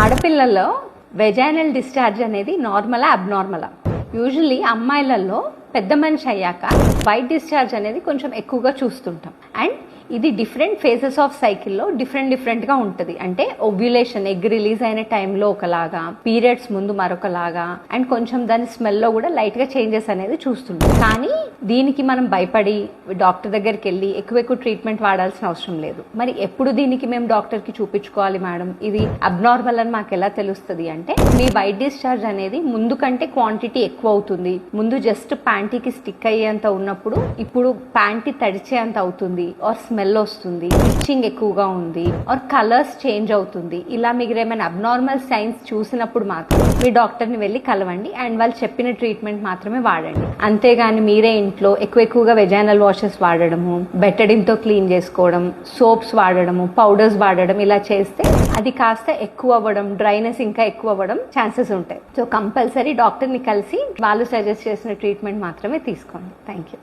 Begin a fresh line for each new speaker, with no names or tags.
ఆడపిల్లల్లో vaginal discharge అనేది నార్మలా అబ్నార్మలా? Usually అమ్మాయిలలో పెద్ద మనిషి అయ్యాక వైట్ డిశ్చార్జ్ అనేది కొంచెం ఎక్కువగా చూస్తుంటాం. అండ్ ఇది డిఫరెంట్ ఫేజెస్ ఆఫ్ సైకిల్లో డిఫరెంట్గా ఉంటుంది. అంటే ఓవ్యులేషన్, ఎగ్ రిలీజ్ అయిన టైంలో ఒకలాగా, పీరియడ్స్ ముందు మరొకలాగా, అండ్ కొంచెం దాని స్మెల్లో కూడా లైట్గా చేంజెస్ అనేది చూస్తుంటాం. కానీ దీనికి మనం భయపడి డాక్టర్ దగ్గరికి వెళ్ళి ఎక్కువ ట్రీట్మెంట్ వాడాల్సిన అవసరం లేదు. మరి ఎప్పుడు దీనికి మేము డాక్టర్కి చూపించుకోవాలి మేడం, ఇది అబ్నార్మల్ అని మాకు ఎలా తెలుస్తుంది అంటే, మీ వైట్ డిశ్చార్జ్ అనేది ముందు కంటే క్వాంటిటీ ఎక్కువ అవుతుంది. ముందు జస్ట్ ప్యాంటీకి స్టిక్ అయ్యేంత ఉన్నప్పుడు ఇప్పుడు ప్యాంటీ తడిచేంత అవుతుంది, ఆర్ స్మెల్ వస్తుంది, ఇచ్చింగ్ ఎక్కువగా ఉంది, ఆర్ కలర్స్ చేంజ్ అవుతుంది. ఇలా మీరు ఏమైనా అబ్నార్మల్ సైన్స్ చూసినప్పుడు మాత్రం మీ డాక్టర్ని వెళ్ళి కలవండి అండ్ వాళ్ళు చెప్పిన ట్రీట్మెంట్ మాత్రమే వాడండి. అంతేగాని మీరే ఇంట్లో ఎక్కువగా వెజైనల్ వాషెస్ వాడడము, బెటడిన్తో క్లీన్ చేసుకోవడం, సోప్స్ వాడడము, పౌడర్స్ వాడడం ఇలా చేస్తే అది కాస్త ఎక్కువ అవ్వడం, డ్రైనెస్ ఇంకా ఎక్కువ అవ్వడం ఛాన్సెస్ ఉంటాయి. సో కంపల్సరీ డాక్టర్ని కలిసి వాళ్ళు సజెస్ట్ చేసిన ట్రీట్మెంట్ మాత్రమే తీసుకోండి. Thank you.